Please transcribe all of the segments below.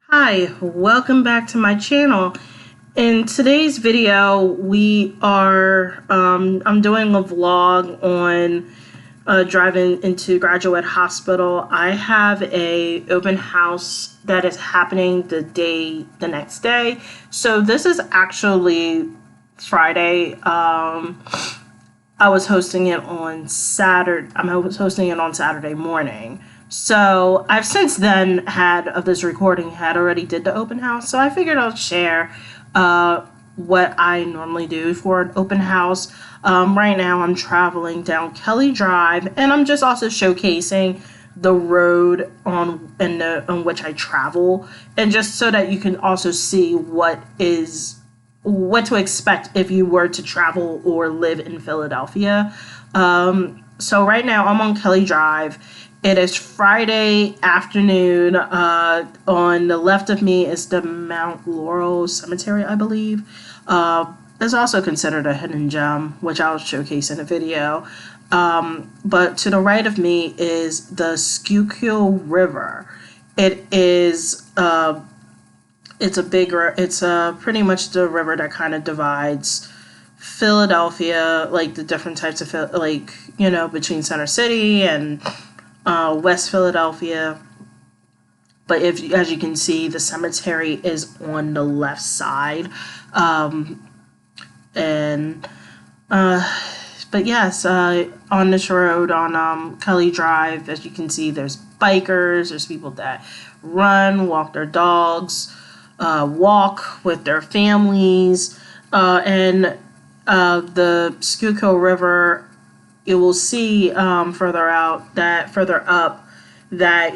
Hi, welcome back to my channel. In today's video, I'm doing a vlog on driving into Graduate Hospital. I have a open house that is happening the next day. So this is actually Friday. I was hosting it on Saturday. I was hosting it on Saturday morning. So I've since then of this recording had already did the open house. So I figured I'll share what I normally do for an open house. Right now I'm traveling down Kelly Drive, and I'm just also showcasing the road on which I travel, and just so that you can also see what to expect if you were to travel or live in Philadelphia. So right now I'm on Kelly Drive. It is Friday afternoon. On the left of me is the Mount Laurel Cemetery, I believe. It's also considered a hidden gem, which I'll showcase in a video. But to the right of me is the Schuylkill River. It's pretty much the river that kind of divides Philadelphia, like the different types of, between Center City and West Philadelphia. But as you can see, the cemetery is on the left side. But yes, on this road on Kelly Drive, as you can see, there's bikers, there's people that run, walk their dogs, walk with their families, and the Schuylkill River. You will see further up that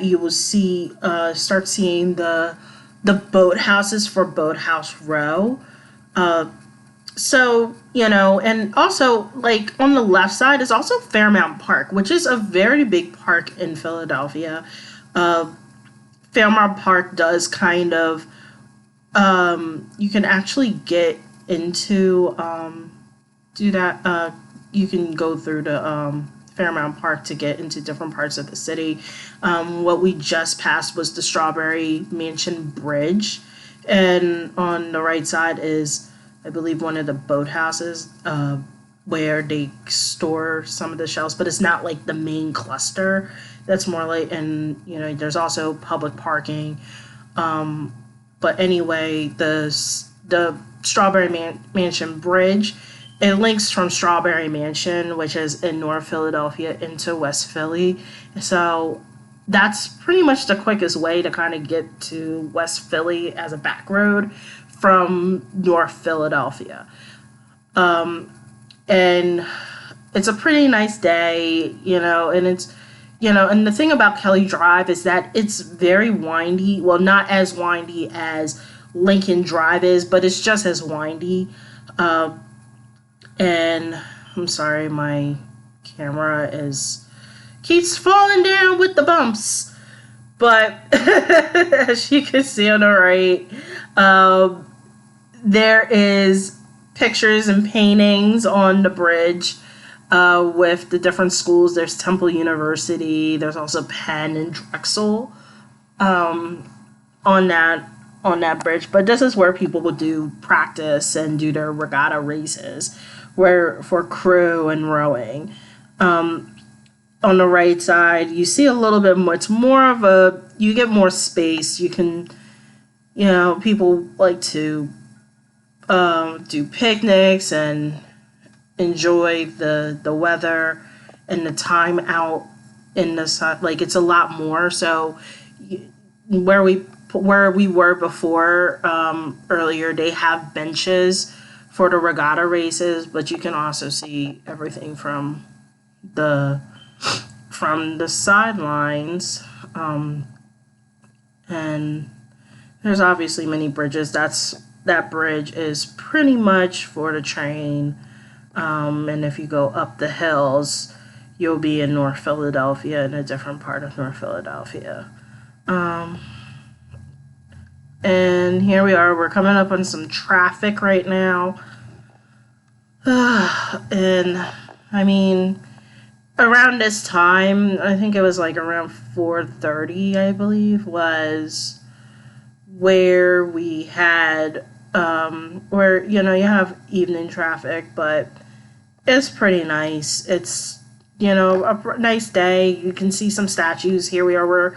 you will start seeing the boathouses for Boathouse Row. And also, like, on the left side is also Fairmount Park, which is a very big park in Philadelphia. Fairmount Park does kind of, you can actually get into, you can go through the Fairmount Park to get into different parts of the city. What we just passed was the Strawberry Mansion Bridge, and on the right side is, I believe, one of the boathouses where they store some of the shells, but it's not like the main cluster. That's more like, and there's also public parking. But anyway, the Strawberry Mansion Bridge, it links from Strawberry Mansion, which is in North Philadelphia, into West Philly. So that's pretty much the quickest way to kind of get to West Philly as a back road from North Philadelphia. And it's a pretty nice day, and the thing about Kelly Drive is that it's very windy. Well, not as windy as Lincoln Drive is, but it's just as windy. And I'm sorry, my camera keeps falling down with the bumps. But as you can see on the right, there is pictures and paintings on the bridge with the different schools. There's Temple University. There's also Penn and Drexel on that bridge. But this is where people will do practice and do their regatta races, for crew and rowing. On the right side, you see a little bit more. It's more of you get more space. You can, people like to do picnics and enjoy the weather and the time out in the sun. Like, it's a lot more. So where we were before, earlier, they have benches for the regatta races, but you can also see everything from the sidelines. And there's obviously many bridges. That bridge is pretty much for the train. And if you go up the hills, you'll be in North Philadelphia, in a different part of North Philadelphia. And here we are. We're coming up on some traffic right now. And I mean, around this time, I think it was like around 4:30, I believe, was where we had where you have evening traffic, but it's pretty nice. It's a nice day. You can see some statues. Here we are. We're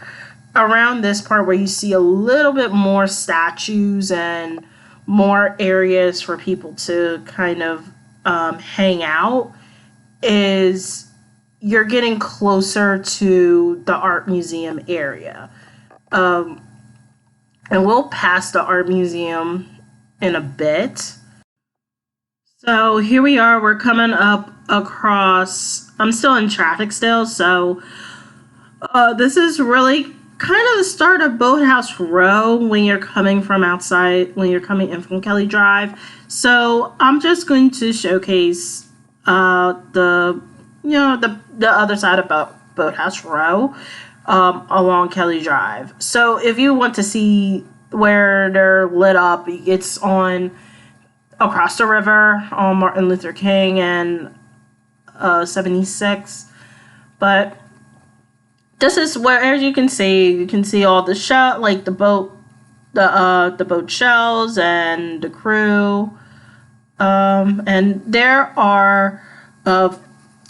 around this part where you see a little bit more statues and more areas for people to kind of hang out. Is you're getting closer to the art museum area. And we'll pass the art museum in a bit. So here we are. We're coming up across. I'm still in traffic still, so this is really kind of the start of Boathouse Row when you're coming from outside, when you're coming in from Kelly Drive. So I'm just going to showcase the other side of Boathouse Row along Kelly Drive. So if you want to see where they're lit up, it's on across the river on Martin Luther King and 76. But this is where, as you can see all the shell, like the boat shells and the crew. And there are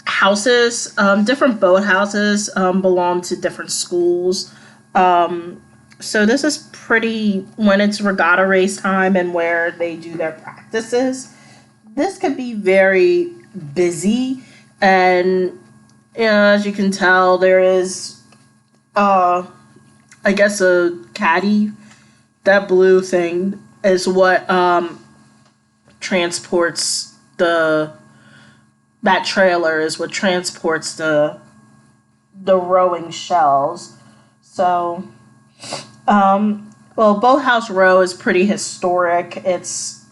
houses, different boat houses belong to different schools. So this is pretty, when it's regatta race time and where they do their practices, this could be very busy. And as you can tell, there is, I guess, a caddy. That blue thing is what transports that trailer is what transports the rowing shells. So Boathouse Row is pretty historic. It's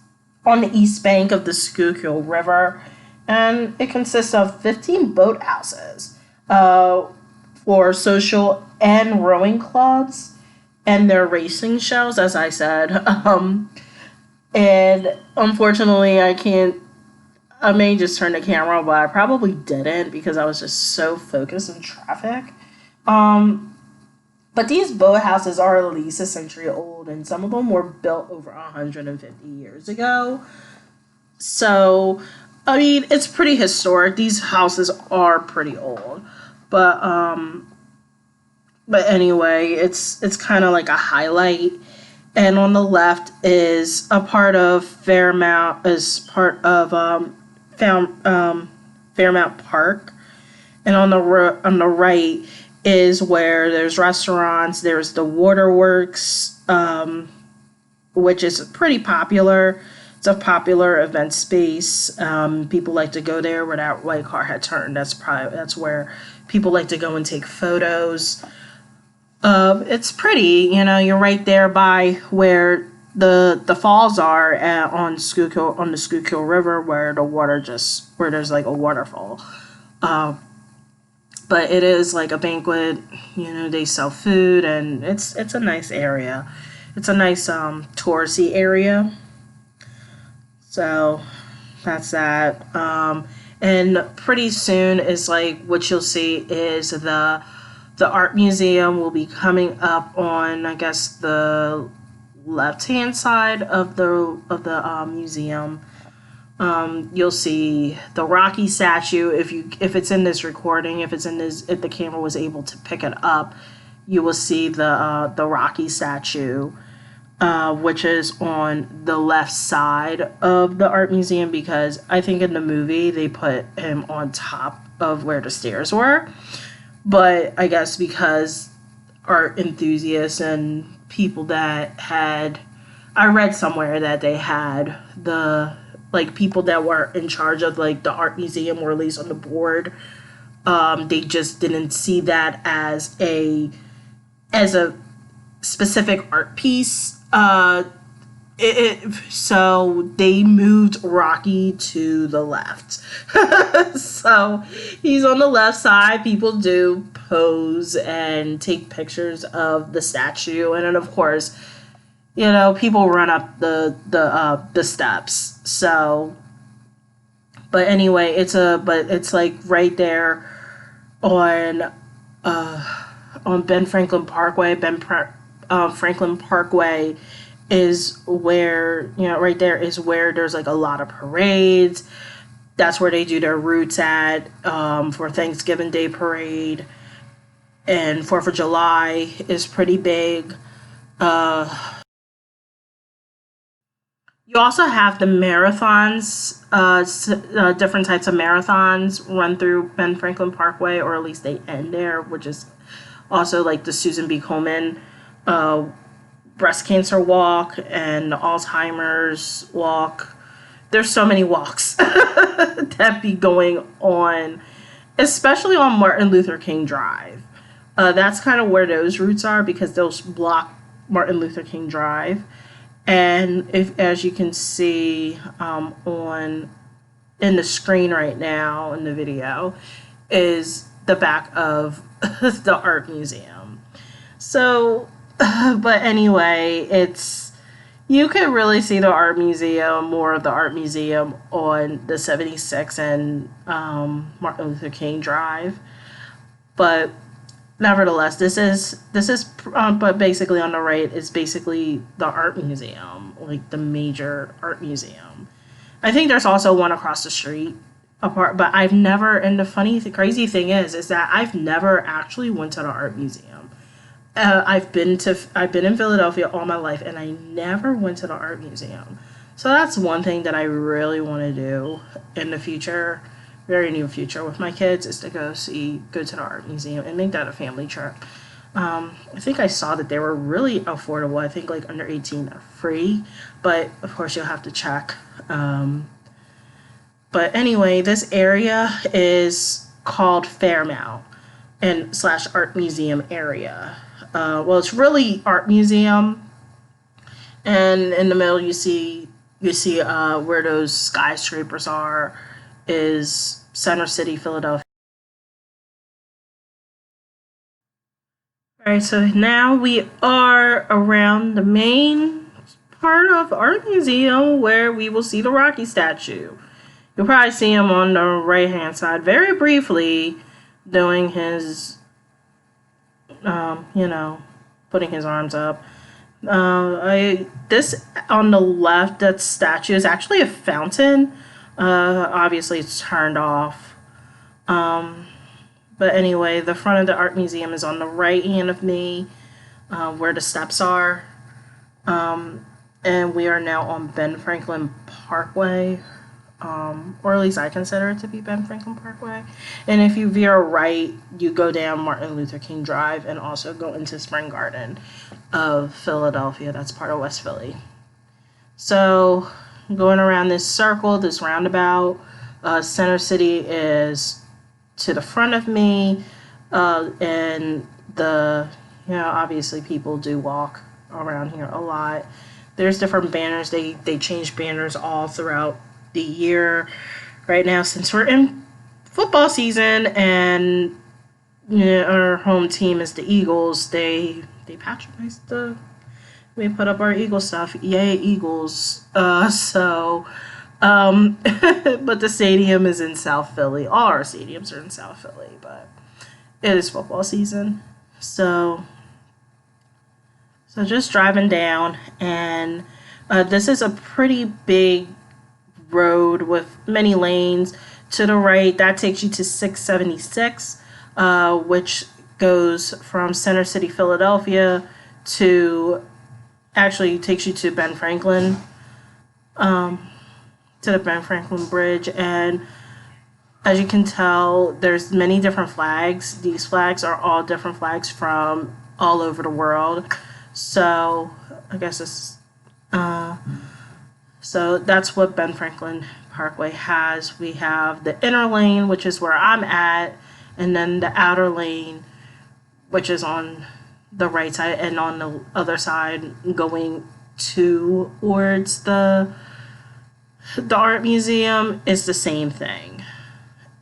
on the east bank of the Schuylkill River, and it consists of 15 boathouses for social and rowing clubs and their racing shows, as I said. And unfortunately, I may just turn the camera, but I probably didn't because I was just so focused in traffic. But these boathouses are at least a century old, and some of them were built over 150 years ago. So, I mean, it's pretty historic. These houses are pretty old. But anyway, it's kind of like a highlight. And on the left is a part of Fairmount Park. And on the right is where there's restaurants. There's the Waterworks, which is pretty popular. It's a popular event space. People like to go there where that white car had turned. That's where people like to go and take photos. It's pretty. You're right there by where the falls are on the Schuylkill River, where there's like a waterfall. But it is like a banquet, they sell food, and it's a nice area. It's a nice touristy area. So that's that. And pretty soon is like what you'll see is the art museum will be coming up on, I guess, the left-hand side of the museum. You'll see the Rocky statue. If it's in this recording, if the camera was able to pick it up, you will see the Rocky statue, which is on the left side of the art museum, because I think in the movie they put him on top of where the stairs were. But I guess because art enthusiasts and people I read somewhere that they had people that were in charge of the art museum, or at least on the board, they just didn't see that as a specific art piece. So they moved Rocky to the left. So he's on the left side. People do pose and take pictures of the statue, and then of course, people run up the steps. So, but anyway, it's like right there on Ben Franklin Parkway, Franklin Parkway is where, right there is where there's like a lot of parades. That's where they do their routes at, for Thanksgiving Day parade. And 4th of July is pretty big. You also have the marathons, different types of marathons run through Ben Franklin Parkway, or at least they end there, which is also like the Susan B. Komen breast cancer walk and the Alzheimer's walk. There's so many walks that be going on, especially on Martin Luther King Drive. That's kind of where those routes are, because those block Martin Luther King Drive. And if, as you can see on in the screen right now in the video, is the back of the art museum. So, but anyway, you can really see the art museum, more of the art museum on the 76 and Martin Luther King Drive. But nevertheless, this is but basically on the right is basically the art museum, like the major art museum. I think there's also one across the street apart, but I've never, and the crazy thing is that I've never actually went to the art museum. I've been in Philadelphia all my life, and I never went to the art museum. So that's one thing that I really want to do in the future, very near future, with my kids, is to go to the art museum and make that a family trip. I think I saw that they were really affordable. I think like under 18 are free, but of course you'll have to check. But anyway, this area is called Fairmount and / art museum area. Well, it's really art museum, and in the middle you see where those skyscrapers are is Center City, Philadelphia. All right, so now we are around the main part of art museum where we will see the Rocky statue. You'll probably see him on the right hand side very briefly doing his putting his arms up. This on the left, that statue is actually a fountain. Obviously it's turned off. But anyway, the front of the art museum is on the right hand of me, where the steps are. And we are now on Ben Franklin Parkway. Or at least I consider it to be Ben Franklin Parkway. And if you veer right, you go down Martin Luther King Drive and also go into Spring Garden of Philadelphia. That's part of West Philly. So going around this circle, this roundabout, Center City is to the front of me, and obviously people do walk around here a lot. There's different banners. They change banners all throughout the year. Right now, since we're in football season and our home team is the Eagles, they patronize we put up our Eagle stuff. Yay, Eagles. But the stadium is in South Philly. All our stadiums are in South Philly, but it is football season. So just driving down, and this is a pretty big road with many lanes. To the right, that takes you to 676, which goes from Center City, Philadelphia takes you to Ben Franklin, to the Ben Franklin Bridge. And as you can tell, there's many different flags. These flags are all different flags from all over the world. So I guess it's so that's what Ben Franklin Parkway has. We have the inner lane, which is where I'm at, and then the outer lane, which is on the right side, and on the other side going towards the art museum is the same thing.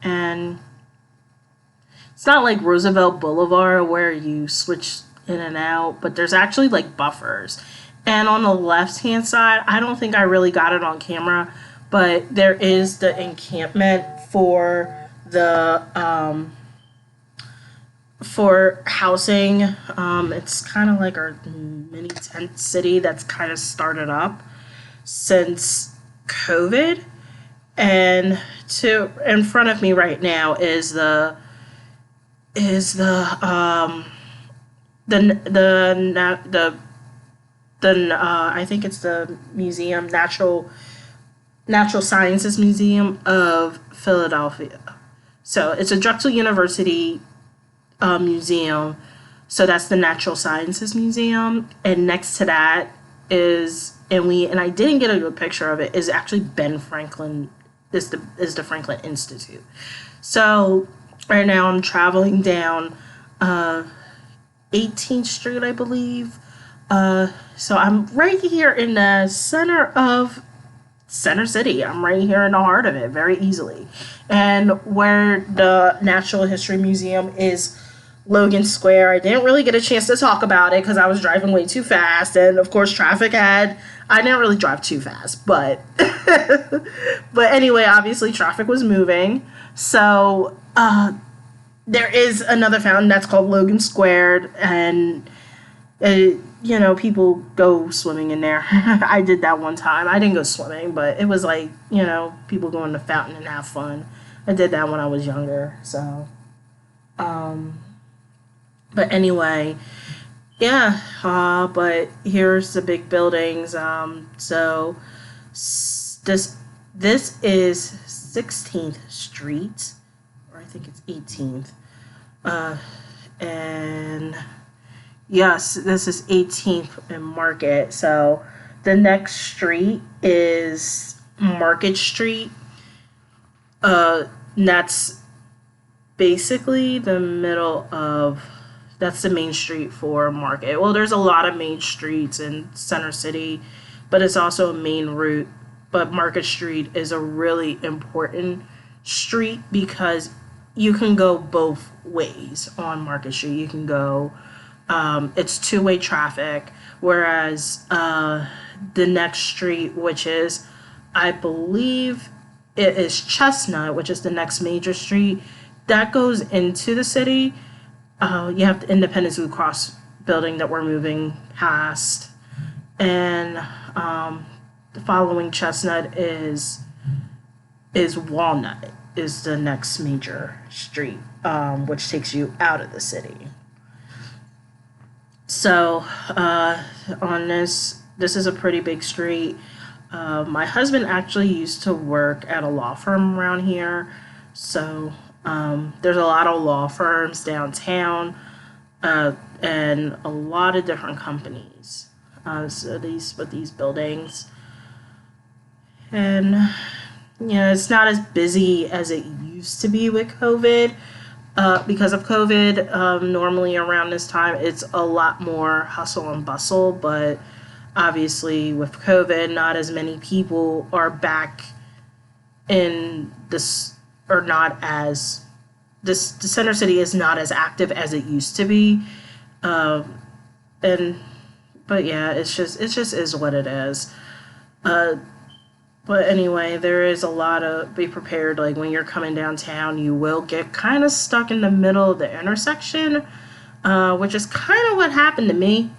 And it's not like Roosevelt Boulevard where you switch in and out, but there's actually like buffers. And on the left hand side, I don't think I really got it on camera, but there is the encampment for the for housing. It's kind of like our mini tent city that's kind of started up since COVID. And to in front of me right now is the I think it's the museum Natural Sciences Museum of Philadelphia. So it's a Drexel University museum. So that's the Natural Sciences Museum, and next to that and I didn't get a good picture of it, is actually Ben Franklin is the Franklin Institute. So right now I'm traveling down 18th Street, I believe. So I'm right here in the center of Center City. I'm right here in the heart of it, very easily. And where the Natural History Museum is Logan Square. I didn't really get a chance to talk about it because I was driving way too fast, and of course I didn't really drive too fast, but but anyway, obviously traffic was moving. So there is another fountain that's called Logan Squared, and people go swimming in there. I did that one time. I didn't go swimming, but it was like, people go in the fountain and have fun. I did that when I was younger. So, but anyway, yeah. But here's the big buildings. So this is 16th Street, or I think it's 18th. And yes, this is 18th and Market. So the next street is Market Street. That's basically that's the main street for Market. Well, there's a lot of main streets in Center City, but it's also a main route. But Market Street is a really important street because you can go both ways on Market Street. You can go, it's two-way traffic, whereas the next street, which is, I believe it is Chestnut, which is the next major street, that goes into the city. You have the Independence Blue Cross building that we're moving past, and following Chestnut is Walnut is the next major street, which takes you out of the city. So on this is a pretty big street. My husband actually used to work at a law firm around here, so there's a lot of law firms downtown, and a lot of different companies. So these buildings, and it's not as busy as it used to be with COVID. Because of COVID, normally around this time it's a lot more hustle and bustle, but obviously with COVID, not as many people are back in this, or not as this. The Center City is not as active as it used to be, but yeah, it's just is what it is. But anyway, there is a lot of, be prepared, like when you're coming downtown, you will get kind of stuck in the middle of the intersection, which is kind of what happened to me.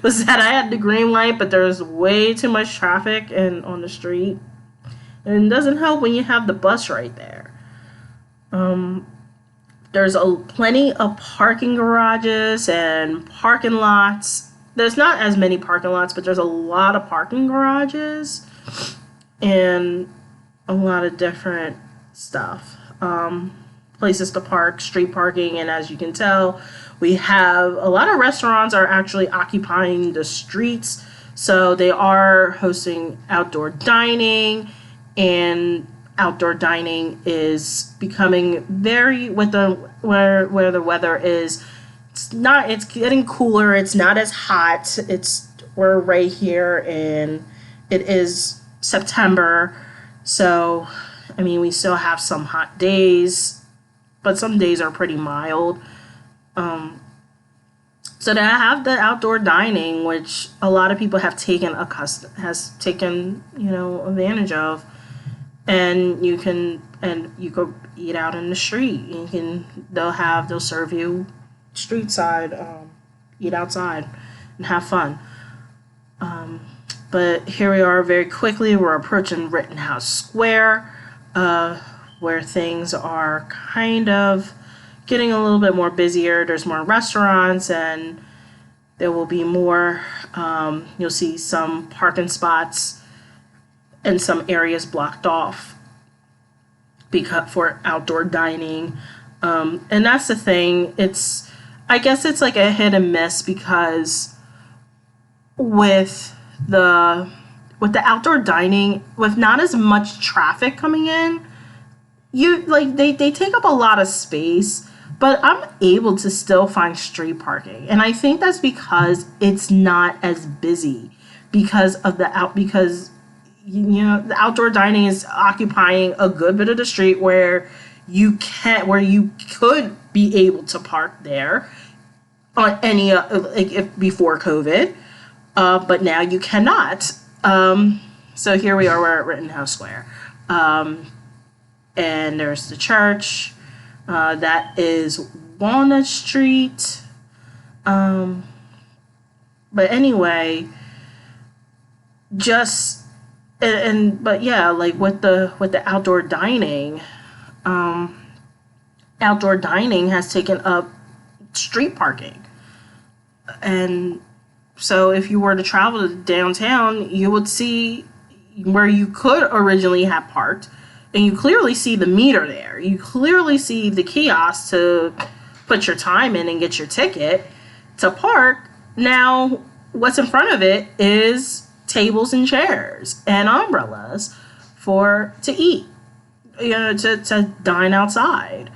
Was that I had the green light, but there's way too much traffic on the street. And it doesn't help when you have the bus right there. There's plenty of parking garages and parking lots. There's not as many parking lots, but there's a lot of parking garages and a lot of different stuff. Places to park, street parking, and as you can tell, we have a lot of restaurants are actually occupying the streets, so they are hosting outdoor dining, and outdoor dining is becoming very, with the where the weather is, it's getting cooler, it's not as hot, we're right here and it is September, so I mean we still have some hot days, but some days are pretty mild. So they have the outdoor dining, which a lot of people have taken advantage of, and you go eat out in the street. They'll serve you street side, eat outside and have fun. But here we are very quickly. We're approaching Rittenhouse Square, where things are kind of getting a little bit more busier. There's more restaurants, and there will be more. You'll see some parking spots and some areas blocked off for outdoor dining. And that's the thing. I guess it's like a hit and miss, because with the outdoor dining, with not as much traffic coming in, they take up a lot of space, but I'm able to still find street parking. And I think that's because it's not as busy because the outdoor dining is occupying a good bit of the street where you could be able to park there on any if before COVID, but now you cannot. So here we are. We're at Rittenhouse Square, and there's the church. That is Walnut Street. But anyway, but yeah, like with the outdoor dining, outdoor dining has taken up street parking. And so if you were to travel to downtown, you would see where you could originally have parked, and you clearly see the meter there. You clearly see the kiosk to put your time in and get your ticket to park. Now, what's in front of it is tables and chairs and umbrellas to eat, to dine outside.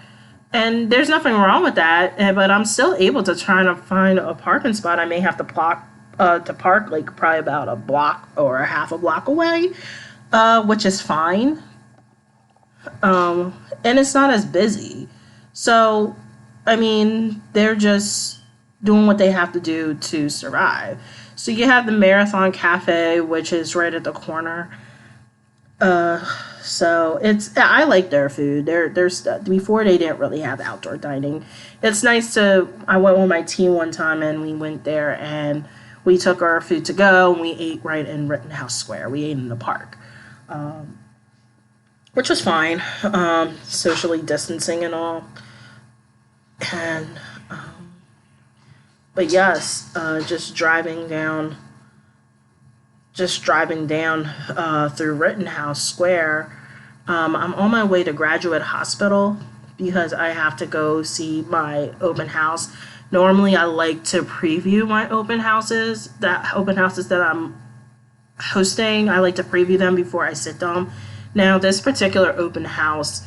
And there's nothing wrong with that, but I'm still able to try to find a parking spot. I may have to park like probably about a block or a half a block away, which is fine. And it's not as busy. So, I mean, they're just doing what they have to do to survive. So you have the Marathon Cafe, which is right at the corner. So I like their food. Their stuff. Before, they didn't really have outdoor dining. It's nice I went with my team one time, and we went there, and we took our food to go, and we ate right in Rittenhouse Square. We ate in the park, which was fine, socially distancing and all. And but yes, just driving down through Rittenhouse Square. I'm on my way to Graduate Hospital because I have to go see my open house. Normally, I like to preview my open houses that I'm hosting. I like to preview them before I sit them. Now, this particular open house,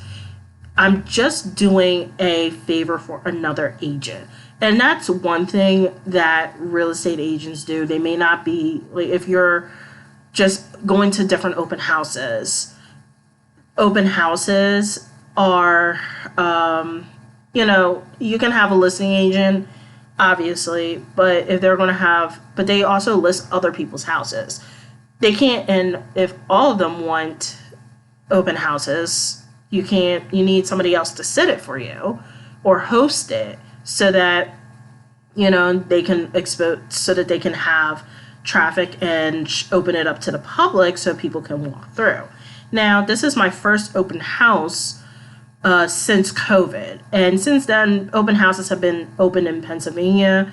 I'm just doing a favor for another agent. And that's one thing that real estate agents do. They may not be, like, if you're just going to different open houses are, you can have a listing agent, obviously, but but they also list other people's houses. They can't, and if all of them want open houses, you need somebody else to sit it for you or host it, so that they can so that they can have traffic and open it up to the public so people can walk through. Now, this is my first open house since COVID, and since then open houses have been open in Pennsylvania,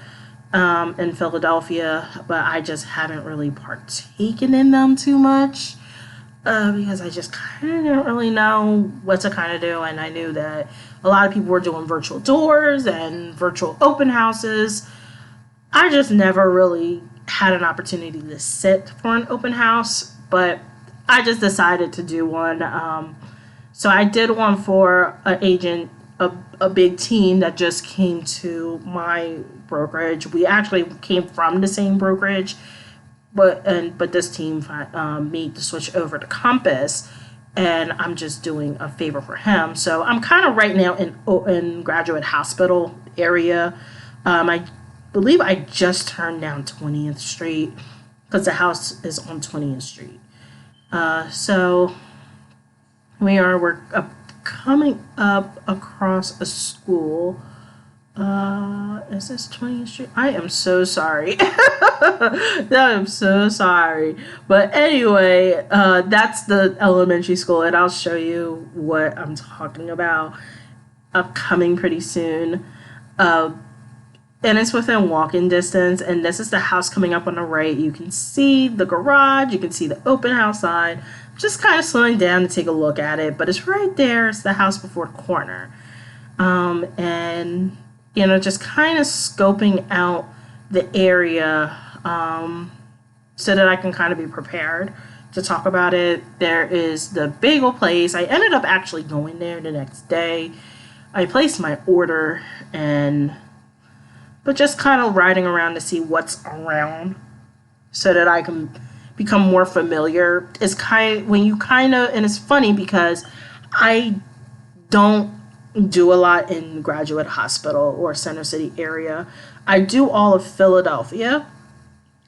in Philadelphia, but I just haven't really partaken in them too much. Because I just kind of didn't really know what to kind of do, and I knew that a lot of people were doing virtual tours and virtual open houses. I just never really had an opportunity to sit for an open house, but I just decided to do one. So I did one for an agent, a big team that just came to my brokerage. We actually came from the same brokerage, but this team made the switch over to Compass, and I'm just doing a favor for him. So I'm kind of right now in Graduate Hospital area. I believe I just turned down 20th Street because the house is on 20th Street. So we're coming up across a school. Is this 20th Street? I am so sorry. I am so sorry. But anyway, that's the elementary school, and I'll show you what I'm talking about upcoming pretty soon. And it's within walking distance, and this is the house coming up on the right. You can see the garage, you can see the open house sign. Just kind of slowing down to take a look at it, but it's right there. It's the house before the corner. And just kind of scoping out the area so that I can kind of be prepared to talk about it. There is the bagel place. I ended up actually going there the next day. I placed my order, but just kind of riding around to see what's around so that I can become more familiar. It's and it's funny because I don't do a lot in Graduate Hospital or Center City area. I do all of Philadelphia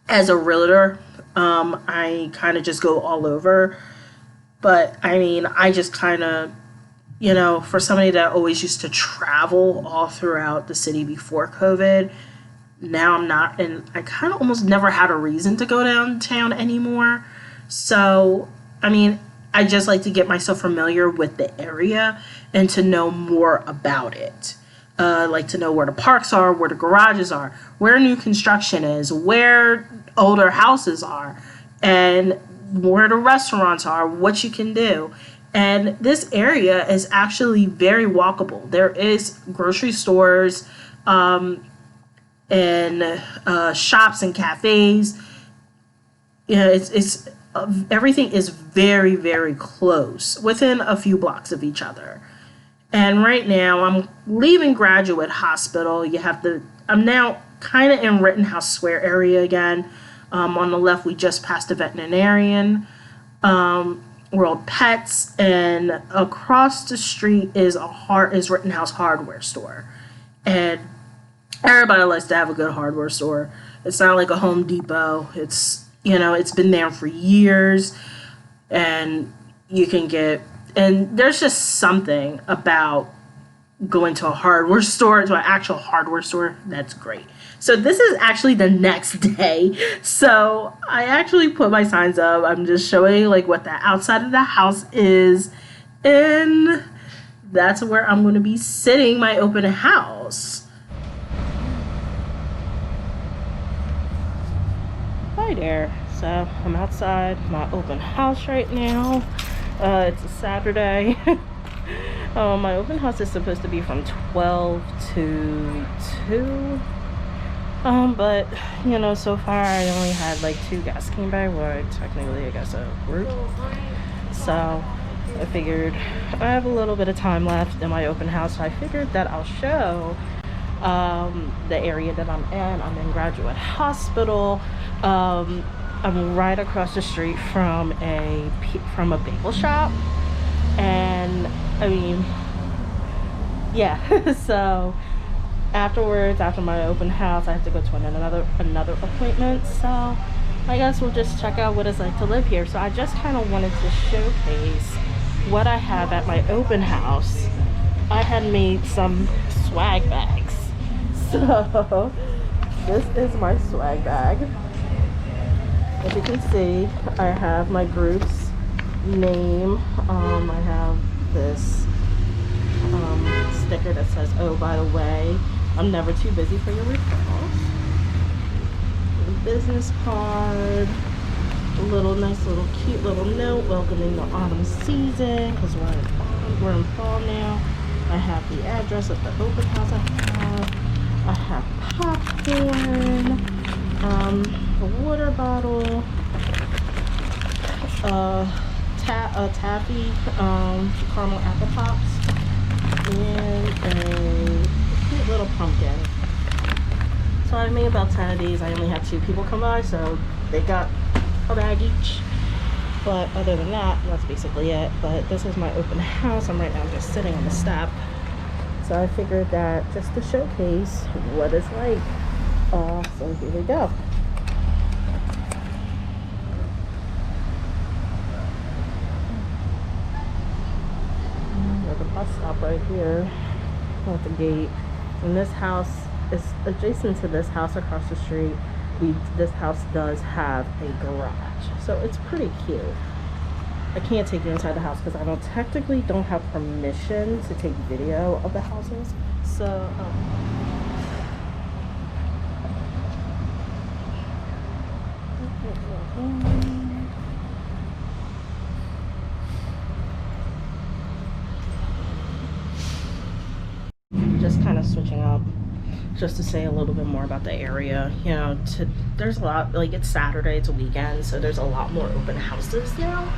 as a realtor. I kind of just go all over. But I mean, I just kind of, for somebody that always used to travel all throughout the city before COVID, now I'm not, and I kind of almost never had a reason to go downtown anymore. So, I mean, I just like to get myself familiar with the area and to know more about it. Like to know where the parks are, where the garages are, where new construction is, where older houses are, and where the restaurants are, what you can do. And this area is actually very walkable. There is grocery stores, and shops and cafes. It's everything is very, very close, within a few blocks of each other. And right now, I'm leaving Graduate Hospital. I'm now kind of in Rittenhouse Square area again. On the left, we just passed a veterinarian, World Pets, and across the street is Rittenhouse Hardware Store. And everybody likes to have a good hardware store. It's not like a Home Depot. It's been there for years, and there's just something about going to an actual hardware store that's great. So this is actually the next day. So I actually put my signs up. I'm just showing like what the outside of the house is, and that's where I'm going to be sitting my open house. Hi there. So I'm outside my open house right now. It's a Saturday. My open house is supposed to be from 12 to 2. But so far I only had like 2 guests came by. Well, technically I guess a group. So I figured I have a little bit of time left in my open house. So I figured that I'll show the area that I'm in. I'm in Graduate Hospital. I'm right across the street from a bagel shop, and I mean, yeah. So after my open house, I have to go to another appointment. So I guess we'll just check out what it's like to live here. So I just kind of wanted to showcase what I have at my open house. I had made some swag bags. So this is my swag bag. As you can see, I have my group's name. I have this sticker that says, "Oh, by the way, I'm never too busy for your referrals." A business card, nice little cute little note welcoming the autumn season, because we're in fall now. I have the address of the open house I have popcorn, a water bottle, taffy, caramel apple pops, and a cute little pumpkin. So I made about 10 of these. I only had 2 people come by, so they got a bag each. But other than that, that's basically it. But this is my open house. I'm right now just sitting on the step. So I figured that just to showcase what it's like. So here we go. I'll stop right here at the gate. And this house is adjacent to this house across the street. This house does have a garage, so it's pretty cute. I can't take you inside the house because I technically don't have permission to take video of the houses. So just kind of switching up just to say a little bit more about the area. You know, there's a lot, like, it's Saturday, it's a weekend, so there's a lot more open houses now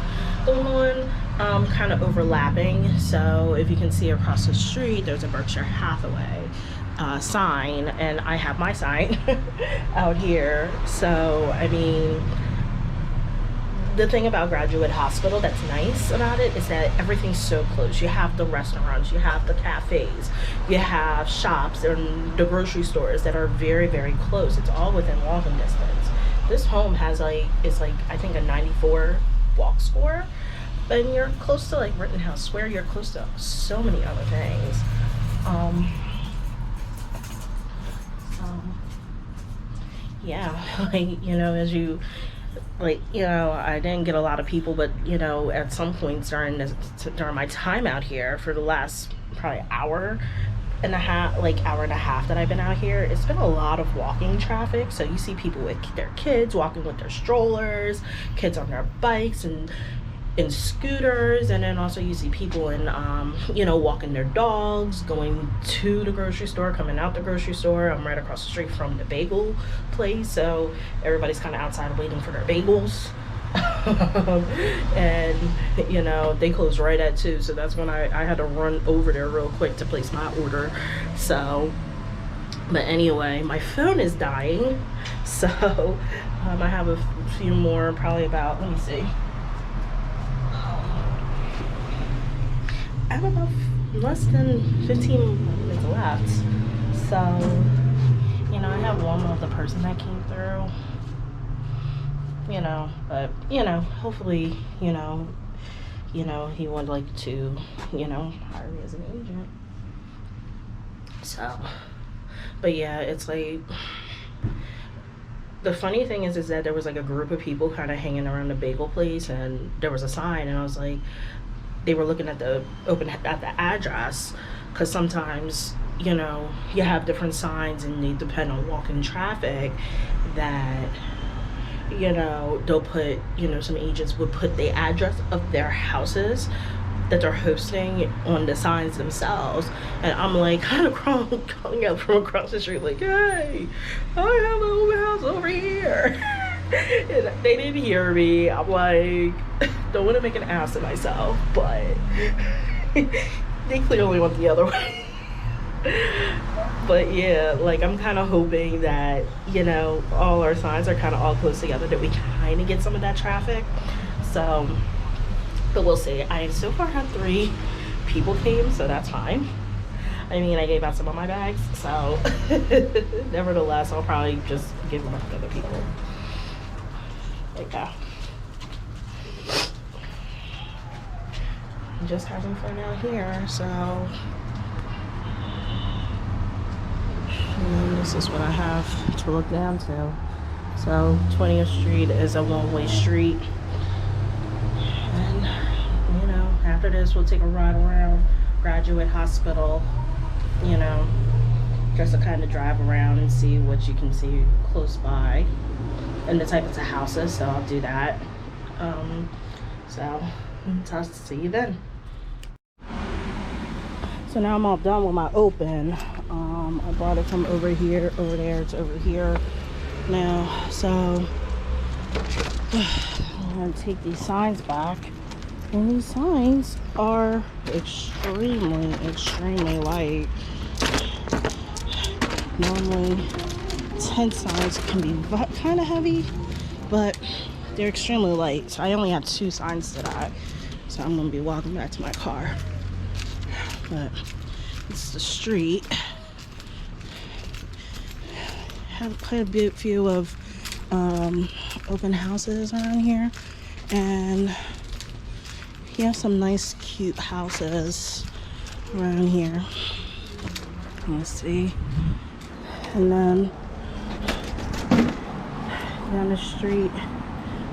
going on, kind of overlapping. So if you can see across the street, there's a Berkshire Hathaway sign, and I have my sign out here. So I mean, the thing about Graduate Hospital that's nice about it is that everything's so close. You have the restaurants, you have the cafes, you have shops and the grocery stores that are very, very close. It's all within walking distance. This home has I think a 94 walk score, and you're close to like Rittenhouse Square. You're close to so many other things. Yeah, like, you know, as you, like, you know, I didn't get a lot of people, but, you know, at some points during my time out here for the last probably hour and a half that I've been out here, it's been a lot of walking traffic. So you see people with their kids walking with their strollers, kids on their bikes and in scooters, and then also you see people in you know, walking their dogs, going to the grocery store, coming out the grocery store. I'm right across the street from the bagel place, so everybody's kind of outside waiting for their bagels. And you know, they close right at 2, so that's when I had to run over there real quick to place my order. So but anyway, my phone is dying, so I have a few more, probably about, let me see, I have about less than 15 minutes left. So, you know, I have one other person that came through, you know, but, you know, hopefully, you know, he would like to, you know, hire me as an agent. So, but yeah, it's like, the funny thing is that there was like a group of people kind of hanging around the bagel place, and there was a sign, and I was like, they were looking at the address, because sometimes, you know, you have different signs and they depend on walking traffic, that, you know, they'll put, you know, some agents would put the address of their houses that they're hosting on the signs themselves. And I'm like kind of calling out from across the street like, hey, I have an open house over here. And they didn't hear me. I'm like, don't want to make an ass of myself, but they clearly went the other way. But yeah, like, I'm kind of hoping that, you know, all our signs are kind of all close together, that we kind of get some of that traffic. So, but we'll see. I so far had 3 people came, so that's fine. I mean, I gave out some of my bags, so nevertheless, I'll probably just give them to other people. Like that. I'm just having fun out here, so. And this is what I have to look down to. So 20th Street is a one-way street. And, you know, after this, we'll take a ride around Graduate Hospital, you know, just to kind of drive around and see what you can see close by and the types of houses. So I'll do that. So I'll see you then. So now I'm all done with my open. I brought it from over here, over there, to over here now. So I'm gonna take these signs back. And these signs are extremely light. Normally 10 signs can be kind of heavy, but they're extremely light. So I only had 2 signs today. So I'm gonna be walking back to my car. But this is the street. Have quite a few of open houses around here, and you have some nice cute houses around here. Let's see. And then down the street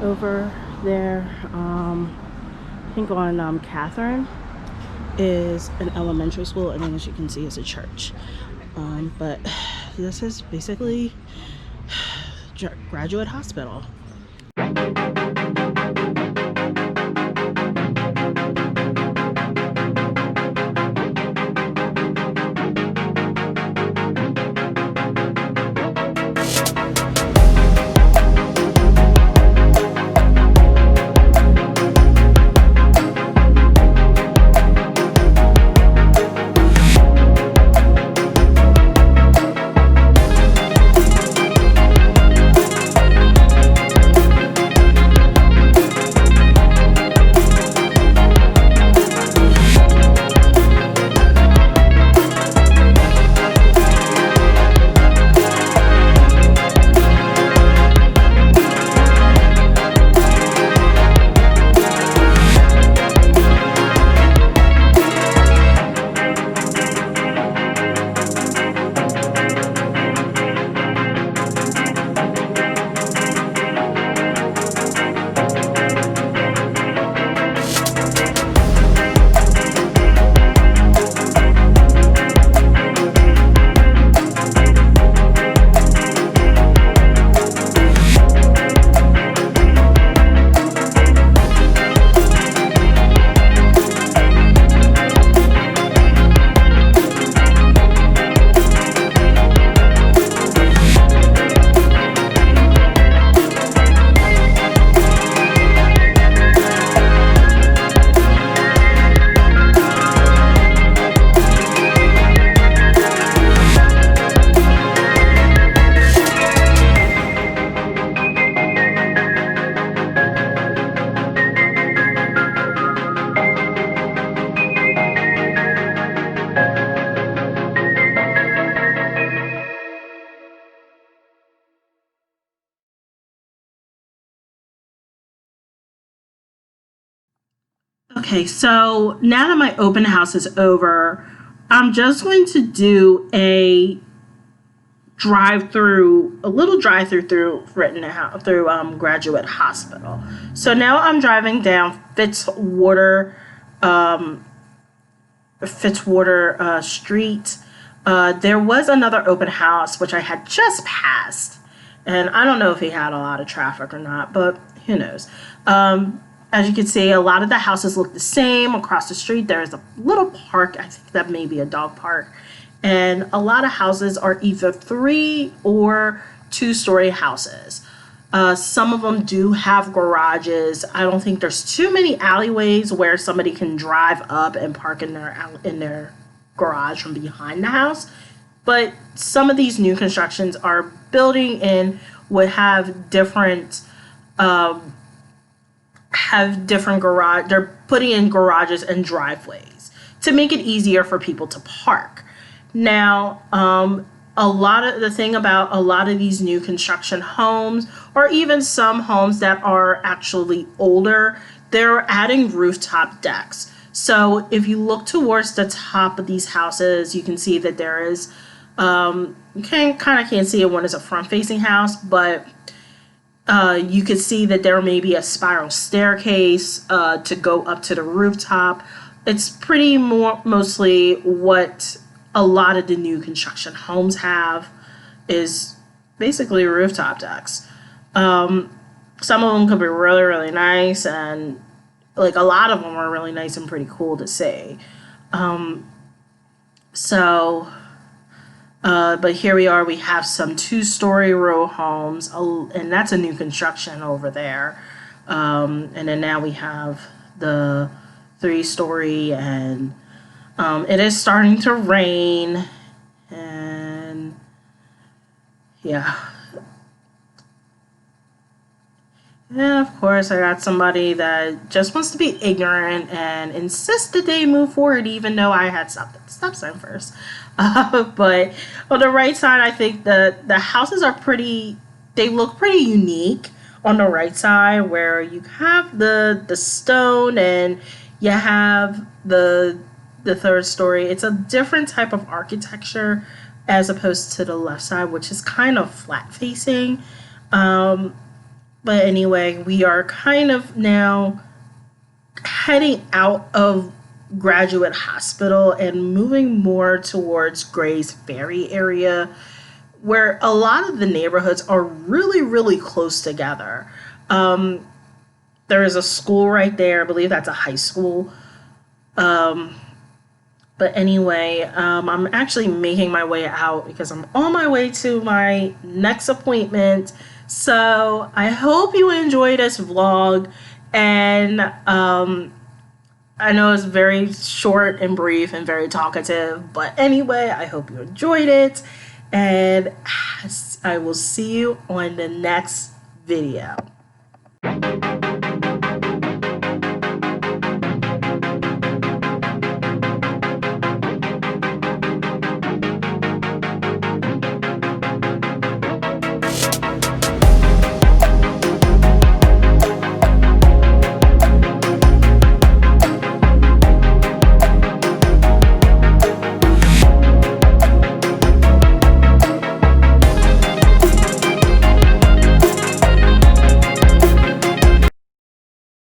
over there, I think on Catherine, is an elementary school, and then as you can see is a church. But this is basically Graduate Hospital. Okay, so now that my open house is over, I'm just going to do a little drive-through through Graduate Hospital. So now I'm driving down Fitzwater Street. There was another open house which I had just passed, and I don't know if he had a lot of traffic or not, but who knows. As you can see, a lot of the houses look the same. Across the street, there is a little park. I think that may be a dog park. And a lot of houses are either 3 or 2-story houses. Some of them do have garages. I don't think there's too many alleyways where somebody can drive up and park in their garage from behind the house. But some of these new constructions are building in would have different garage. They're putting in garages and driveways to make it easier for people to park. Now, the thing about a lot of these new construction homes, or even some homes that are actually older, they're adding rooftop decks. So if you look towards the top of these houses, you can see that there is, you can't see it when it's a front-facing house, but you could see that there may be a spiral staircase to go up to the rooftop. It's pretty mostly what a lot of the new construction homes have, is basically rooftop decks. Some of them could be really, really nice, and like a lot of them are really nice and pretty cool to see. But here we are, we have some 2-story row homes, and that's a new construction over there. And then now we have the 3-story, and it is starting to rain, and yeah. And of course, I got somebody that just wants to be ignorant and insists that they move forward, even though I had stopped at the stop sign first. But on the right side, I think the houses are they look pretty unique on the right side, where you have the stone, and you have the the third story. It's a different type of architecture as opposed to the left side, which is kind of flat facing. But anyway, we are kind of now heading out of Graduate Hospital and moving more towards Gray's Ferry area, where a lot of the neighborhoods are really, really close together. There is a school right there. I believe that's a high school. But anyway, I'm actually making my way out because I'm on my way to my next appointment. So I hope you enjoy this vlog. And I know it's very short and brief and very talkative. But anyway, I hope you enjoyed it. And I will see you on the next video.